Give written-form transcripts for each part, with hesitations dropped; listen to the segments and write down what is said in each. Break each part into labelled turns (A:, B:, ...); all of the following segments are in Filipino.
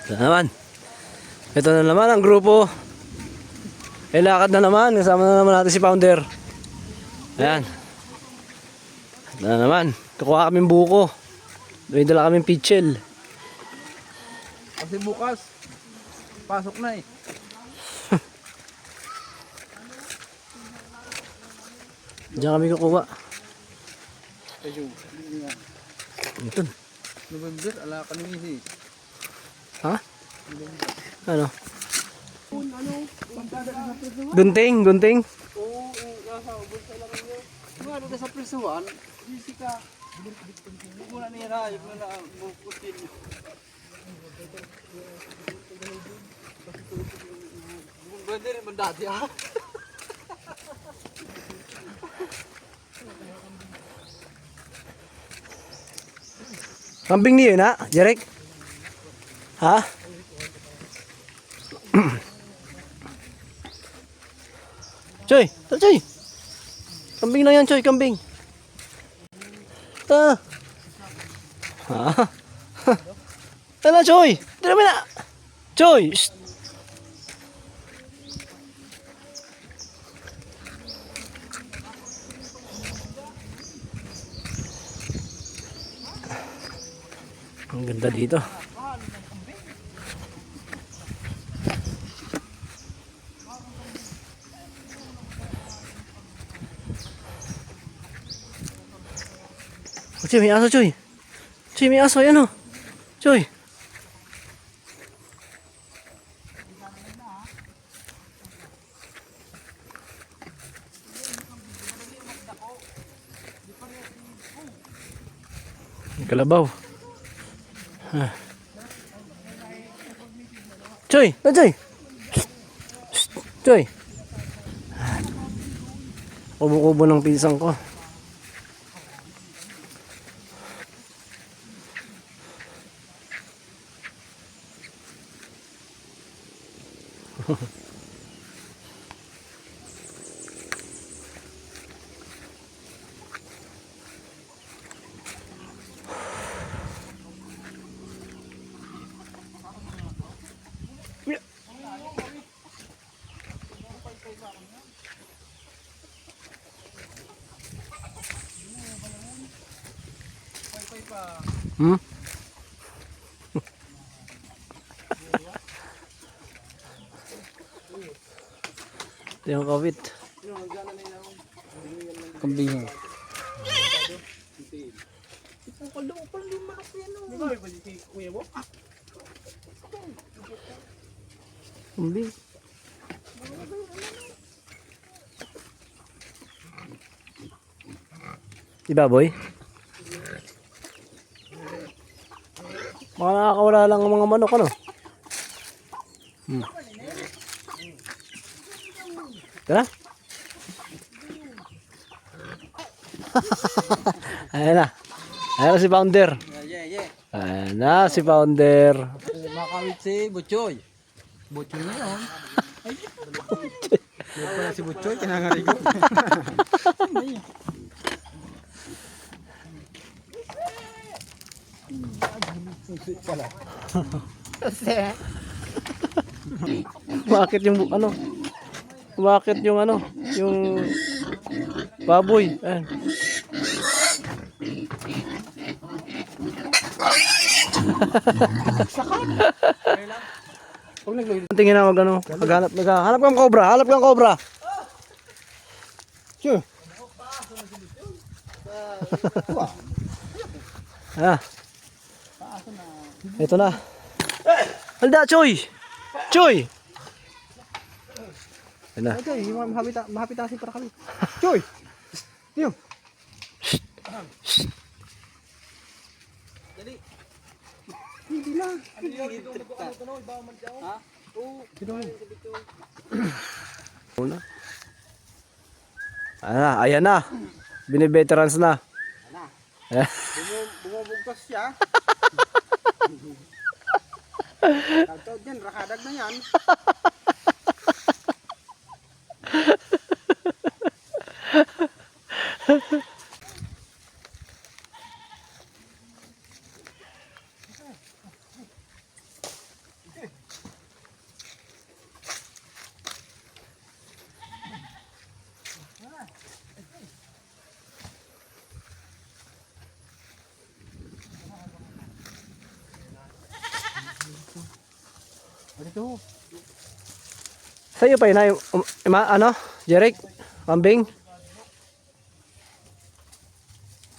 A: Ito naman. Ito na naman ang grupo. Lakad na naman. Kasama na naman natin si Founder. Ayan. Ito na naman. Kukuha kaming buko. May dala kaming pitchel.
B: Kasi bukas, pasok na eh.
A: Diyan kami kukuha. Ito.
B: November, ala ka nung isi.
A: Ha? Ano? Gunting, gunting.
B: Oo, nasa ubos ka lang nyo. Mga doon sa presuhan, isi ka. Muna nira, yung na bukutin. Pwede rin mandati ha.
A: Kambing niyo na, Jarek? Ha? Choy, Choy. Kambing na yan, Choy, kambing. Ah. Ha? Tala, Choy. Tira mo na. Choy. Shh. Ang ganda dito. Oh, Choy, may aso, Choy. Choy, may aso. Ayan o. Choy. Kalabaw. Ah. Choy, Choy. Choy. Kubo-kubo ng pisang ko. Hmm? Ito yung kawit.
B: Kambing.
A: Kambing. Diba, boy? Mga nakakawala lang ang mga manok, ano? Tara. Ayan na. Ayan na si Founder. Ayan na si Founder.
B: Makawit si Butchoy. Butchoy na yun. Ay, si Butchoy, kinangarigo.
A: Bakit yung ano? Bakit yung ano? Yung baboy. Ayan. Tingin na mag ano, naghanap kang cobra, hanap kang cobra. Sure. Ah. Ito na. Halda, Choy. Choy. Ano?
B: Choy, yung mahapitasin para kami. Choy! Yung. Dali. Hindi na. Ha? Oo.
A: Una. Ayan na. Bini-veterans na.
B: Bumubugtas siya. Tawad yan, rakadag na yan. Dito.
A: Sa'yo pa yun na yung, ano, Jeric? Kambing?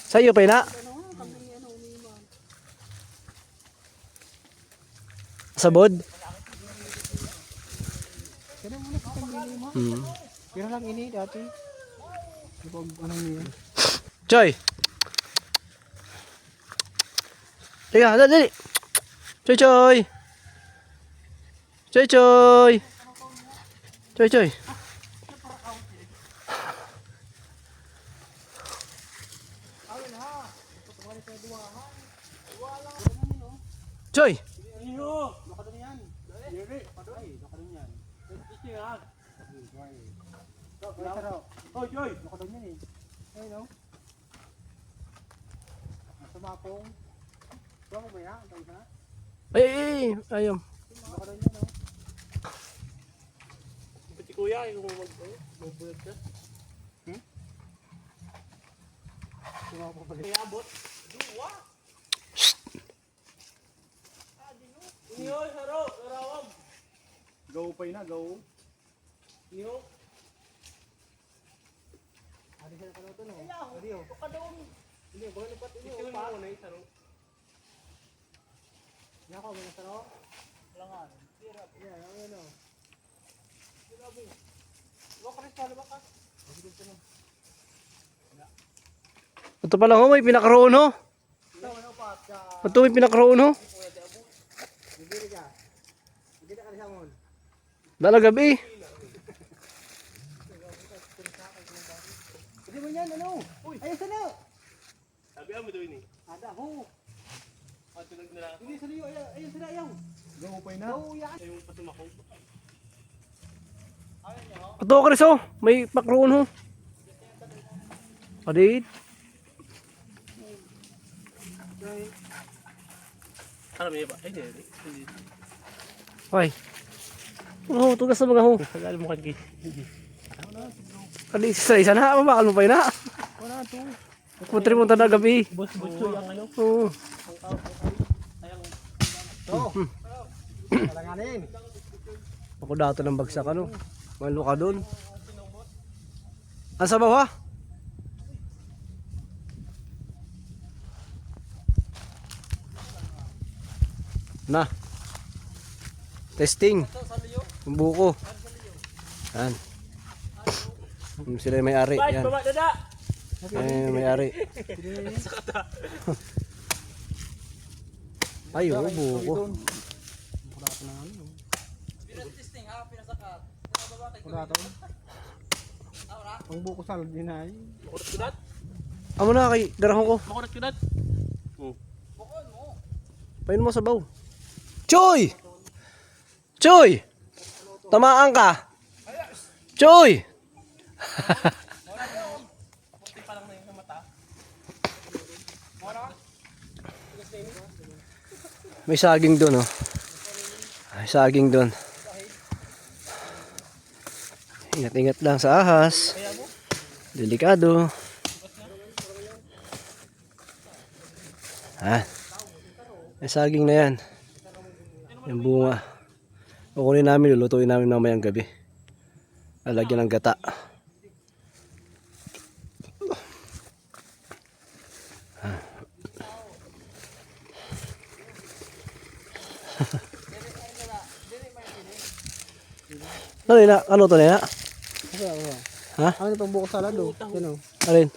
A: Sa'yo pa yun na? Sabod?
B: Kaya muna sa pambili mo.
A: Hmm.
B: Pero lang ini dati. Pag anong niya.
A: Choy! Teka, dali! Choy, choy! Choy, choy! Choy, choy! Choy!
B: Iyo! Baka doon yan. Dere, padoy. Baka doon yan. Ito yan. Oh, Joy! Baka doon yan eh. Ayun o. Nasa mapong. Tuwa mo ba yan? Ang tawag na?
A: Ay, ayun.
B: Baka doon yan o. Pati kuya, yung mag-bulag ka. Tuwa mo pala. Kaya abot. Duwa! Niyo, haro, larawam. Go pa na, go. Niyo. Adi sa kanoto no. Adi oh. Kadong. Hindi, baka lipat niyo pa. Ito na isaro. Ya ko mga saro. Langan. Sirap. Ya, ano. Sirabi. Wa ka rin sa bakas.
A: Ito pala ho, may pinakaroon ho.
B: Ito ano pa sa
A: Ito may pinakaroon ho.
B: bibili ka. Bibili ka sa mon.
A: Dala gabi.
B: Hindi mo yan ano? Uy, ayun sana.
C: Sabi mo doon ni.
B: Ada ho.
C: Patunog na lang.
B: Hindi sa liyo, ayun sila ayaw. Go pa na. Go yan.
C: Yung patumako.
A: Ito Chris ho, may pakroon ho. Adit.
C: Ano may ba? Ay, hindi.
A: Ay. Oh, tugas na mga ho.
C: Tagal mo kagi.
A: Kali isa na, mabakal mo pa yun na.
B: Wala to.
A: Putri mo na gabi.
C: Butso yung ano.
A: Oo.
B: To. Kalanganin.
A: Ako dato ng bagsak ano. Malo ka doon. Ang sabaw ha? Na. Testing. Ang buko. Yan. Sila yung may-ari.
C: Bye,
A: Yan.
C: baba dada.
A: May-ari. Ay, oh, buko.
B: Wala to. Ang buko salad din ay.
C: Makurot kudat.
A: Amo na kay darahon ko.
C: Makurot kudat.
A: Pain mo sabaw. Choy! Choy! Tamaan ka. Choy! May saging doon oh. May saging doon. Ingat-ingat lang sa ahas. Delikado. Ha? May saging na yan. Yung bunga. Kukunin namin, lulutuin namin mamayang gabi. Lalagyan ng gata. Ano yun na? Ano to na? Ha?
B: Ano pang buko salad do? Ano?
A: Alin?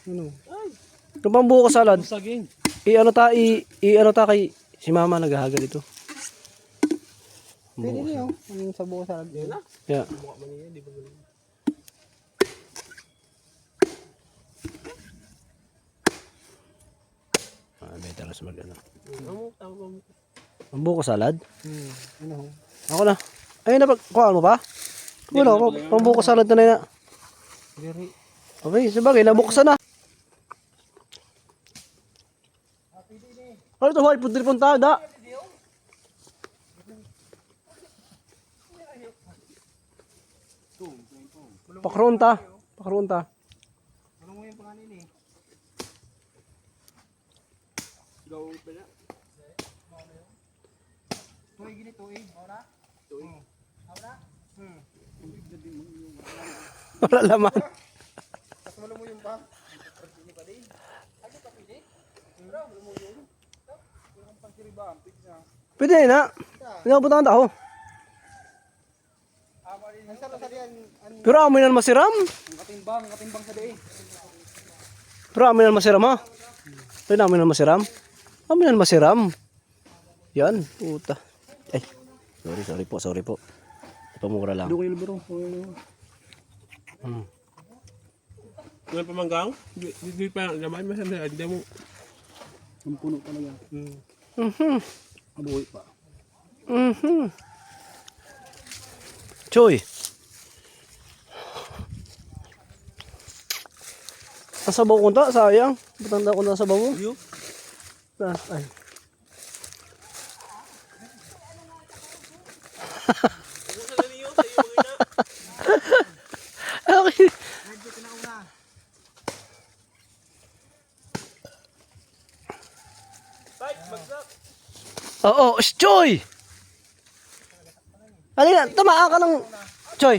B: Ano?
A: Ano pang buko salad?
C: Saging.
A: Ano ta kay si mama naghahaga dito.
B: Pwede niyo. Ang sa buko salad din.
A: Yeah. May taras mag ano. Ang buko salad?
B: Ano?
A: Ako na. Ayun na kuhaan mo pa? Wala ako. Pambuko salad na na.
B: Diri.
A: Okay, sabagay, nabuksan na. Ano ito, hoy? Pudri puntada. Pakronta. Pakronta.
B: Ano mo yung pangalan eh?
C: Go pa na.
B: Tuig gini tuig. Ora.
A: Wala laman.
B: Tapos malumuyon pa. Hindi pa din. Ano pa pili? Bro, malumuyon. Yung pangkiriba, ang pizza.
A: Pwede na. Pinabutan tao.
B: Ang sarap yan.
A: Pero amoy na masiram.
B: Ang katimbang sa day.
A: Pero amoy na masiram ha. Pwede amoy na masiram. Amoy na masiram. Yan. Puta. Ay. Sorry po. Pamura lang.
B: Doon kayo bro.
C: Ngayon pamanggang? Hindi pa naman masaya. Hindi mo.
B: Ang puno talaga. Abuhay pa.
A: Choy. Nasabaw ko ta, sayang. Batanda ko na sabaw mo.
C: Iyo?
A: Ay.
C: Ubusan na niyo sa iyo mga ina.
A: Okay.
C: Tay, bagsak.
A: Oo, Choy! Halika, tamaan ka ng... Choy!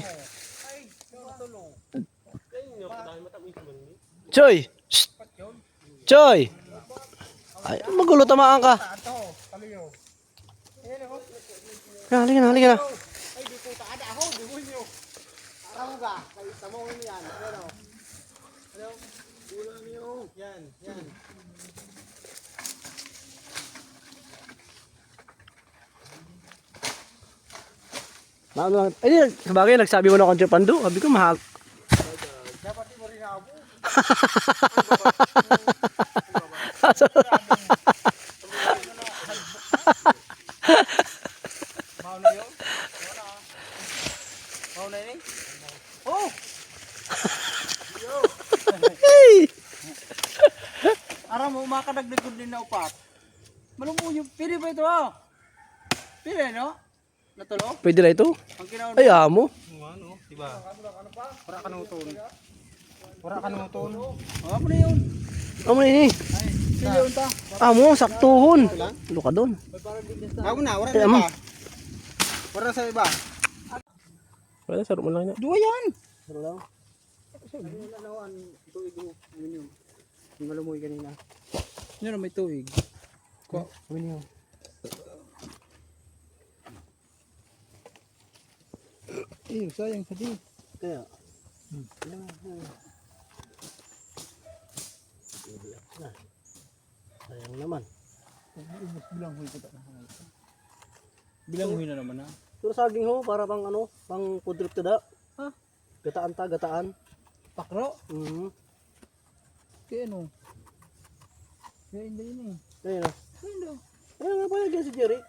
A: Choy! Shh! Choy! Ay, magulo, tamaan ka. Halika na.
B: Ay, di po taada ako. Di mo nyo. Araw ka. Kaya tamo mo yan. Ano? Ulo niyo. Yan.
A: Ay, di, sabagay, nagsabi mo na konti pando. Sabi ko, mahal.
B: Dapat di mo rin ako. Mauna yun? Mauna yun? Oh!
A: Hey!
B: Aram mo, makadagdag ko din na upat. Malumuyo. Pili ba ito ah? Pili no? Natulo?
A: Pwede na ito?
B: Ang kinaon
A: Ay, amo.
B: ano? Diba? Wala kanuton. Ano na yun?
A: Amo na ini.
B: Ay, pili yun ta.
A: Amo, saktuhon. Ano ka doon?
B: Ako na, wala
A: Ay,
B: na
A: amo.
B: iba. Wala sa iba.
C: Wala, sarap mo lang na.
B: Dua yan.
A: Ano lang?
B: Ano, tuig mo. Yun. Yung malamoy kanina. Yun may tuig. Ko.
A: Ano yun?
B: Eh, sayang sa di.
A: Kaya. Sayang naman.
B: Bilang huy ko ta. Bilang huy na naman ha.
A: Pero saging ho, para pang ano, pang pudrip tada.
B: Ha?
A: Gataan.
B: Pakro?
A: Kaya
B: ano? Kaya hindi yun eh.
A: Ayun na. Ayun nga pala yan si Jerry.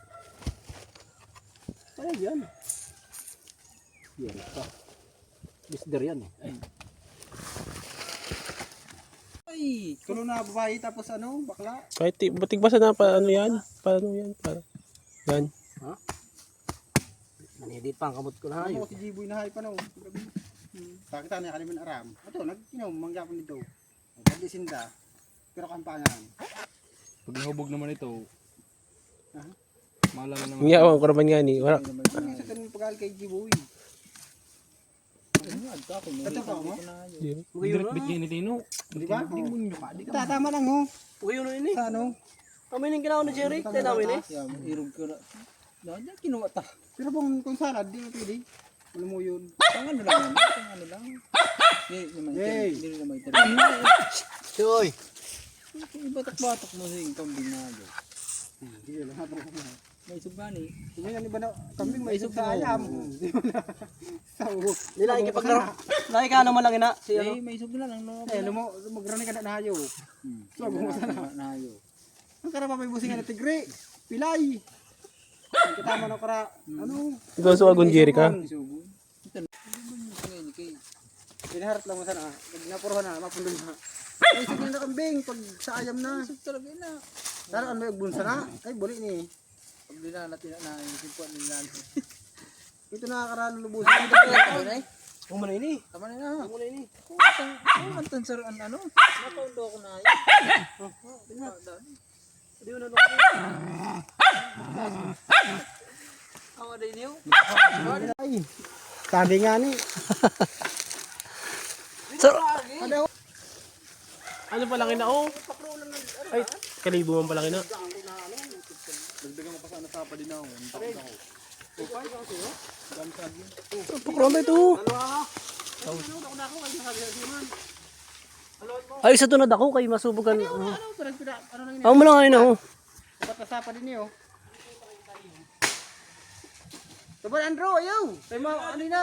A: Ayun yan. Yan pa. Bisder yan eh.
B: Ay, kulo na babae tapos ano, bakla.
C: Kahit batik basa na pa ano yan? Paano yan? Yan.
A: Ha? Manidit pa ang kamot ko na
B: Ano
A: hayo.
B: si Jiboy na hay pa no. Takita niya kaniman aram. Ato, nagkinom mangyapon dito. Pagdisinda. Pero kampangan.
D: Pag nahubog naman ito, maalala naman.
C: Nga, ko naman nga ni. Wala.
B: Ano sa kanil pag kay Jiboy? Ito pa mo?
D: Direct bit niya ni Tino.
B: Di ba?
D: Hindi mo nyo ka. Di ka.
B: Tama lang ho.
A: Uy, ano ini?
B: Sa ano?
A: Kami nang ginawa ni Jerry. Tayo namin eh.
B: Irog ko na. Dahil kinuha ta. Pero kung salad, di pwede. Wala mo yun.
D: Pang ano lang yan. Pang ano lang. Hindi naman ito.
A: Choy!
D: Ibatak-batak mo sa yung kambing na agad.
B: Hindi lang ha.
D: May subani.
B: Hindi yan iba na kambing may isog sa ayam. Sa uho.
A: Nila ikipaglaro. Lagi ka naman lang ina. Si ano?
D: May isog na lang. No?
B: Eh, magrani ka na hayo. So, mo sana.
D: Nahayo.
B: Ang kara pa may busingan na tigre. Pilay. Ang katama na kara. Ano?
C: Ikaw sa agon Jerry ka?
D: Isugo.
B: Pinaharap lang mo sana. Pag napuruhan na, mapundol na. Ay, isog na kambing. Pag sa ayam na.
D: Isog talaga na.
B: Tara, ano may bunsa na? Ay, buli ni.
D: Pag dinanatin na yung simpuan nila.
B: Ito nakakara lulubusin.
A: Tama na ini.
D: Tama na na.
A: Tama na ini.
D: Ang tansaran ano? Napaundo ako na yan.
A: Hindi mo na
D: Awa din niyo.
B: Sabi nga ni.
A: So,
C: Ano pa laki na oh? Ay, kalibo man pa laki na.
A: pakroma ito. Ay, sa tunod ako kay masubugan. Ako mo lang ngayon ako.
B: Patasa pa din niyo. Sabar Andrew, ayaw. Tayo mo, ano na?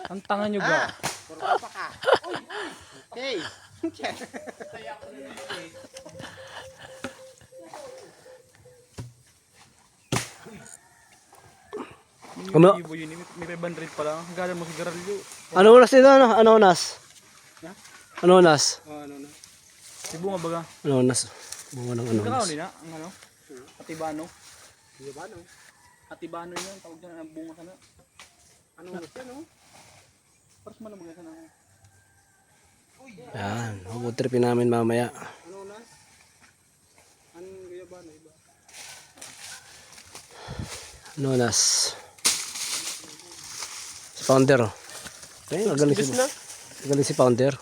D: Ang tanga nyo ba?
B: Papa ka. Hey.
A: Ano?
D: Ibo yun, may 500 pa lang. Galing mo si Garalyo.
A: Ano oras ito? Ano oras? Ano oras?
D: Ibo nga baga.
A: Ano oras? Bunga ng ano
D: Ikaw
A: oras.
D: nila, ang ano? Atibano. Atibano yun, tawag dyan ang bunga sana. Ano oras yan, no? Paras malamang yan sana.
A: Yan, hubutripin namin mamaya. Ano oras? Si Pounder. Ay, magaling si,
C: na.
A: magaling si Pounder.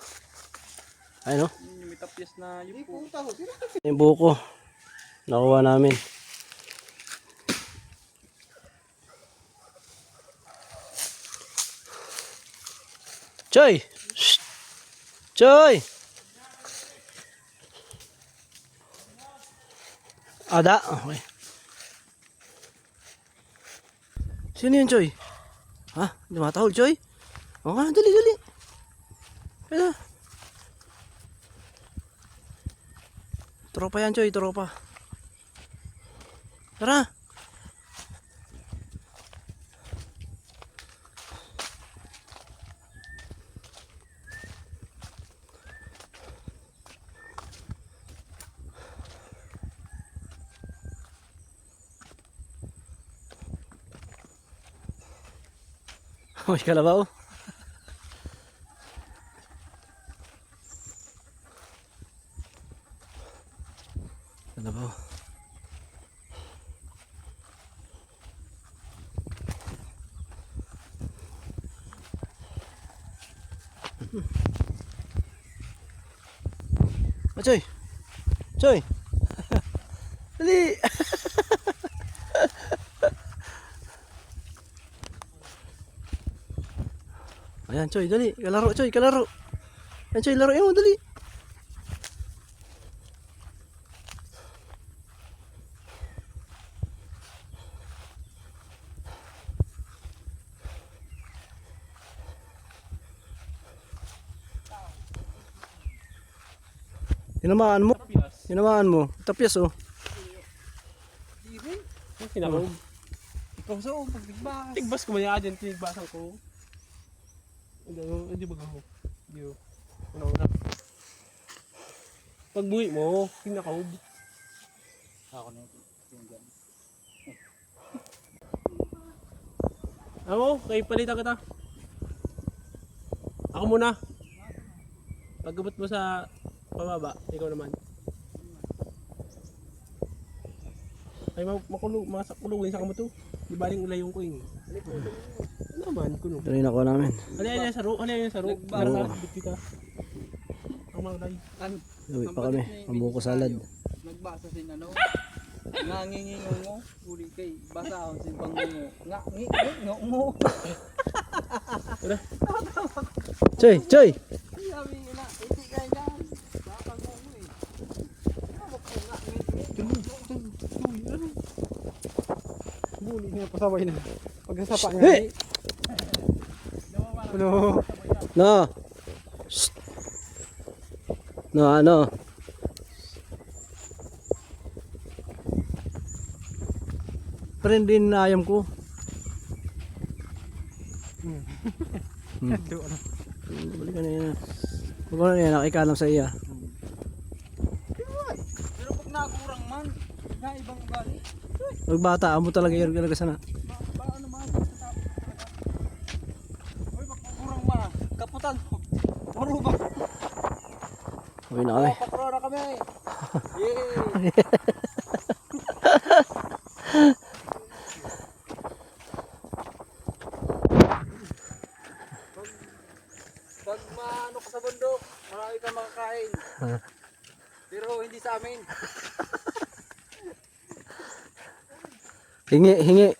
A: Ay no?
D: Yung may tapyas na yun po.
A: Yung buko. Nakuha namin. Choy! Shh! Choy! Ada? Okay. Sino yun, Choy? Ha? Hindi matahol, Choy? Oo nga, dali, dali. Kaya. Tropa yan, Choy, tropa. Tara. May kalabaw. Kalabaw. Choy! Choy! Dali! Ayan, Choy, dali. Kalaro, Choy, kalaro. Ayan, Choy, laro mo, dali. Tinamaan mo. Tinamaan mo. Tapyas, oh.
C: Kinakaw.
B: Ikaw sa pagbigbas.
C: Tigbas ko man yan dyan, tinigbasan ko. Hindi ba ako? Hindi ko. Ano na? Pagbuhi mo, kinakaw.
D: Ako na yung gan.
C: Ako, kay palitan kita. Ako muna. Pagabot mo sa pababa, ikaw naman. Ay, makulugin sa kamo to. Di baling ulayong ko yun. Ano naman, kuno.
A: Ito rin ako namin.
C: Halaya yan sa ro, halaya yan sa ro. Para nakakabit kita. Ang maulay.
A: Uwi pa kami. Ang buko salad.
B: Nagbasa sin ano. Ngangingingo mo. Uli kay. Basa ako sin pangungo. Ngangingingo mo.
A: Choy, Choy!
B: Sabi na. Hindi kaya yan. Baka mo mo eh. Buli niya pasaway na. Pagkasapa niya.
A: Hey!
B: Ano?
A: No. Shh. No, ano? Pero hindi na ayam ko. Balik ka na yan. Huwag ko na yan, nakikalam sa iya.
B: Pero pag nakurang man. Na ibang ugali.
A: Pag bata, amo talaga yun talaga sana.
B: Paano man?
A: Uwi na kami.
B: Pakro na kami. Yay! Pag maano ka sa bundok, marami kang makakain. Pero hindi sa amin.
A: Hingi.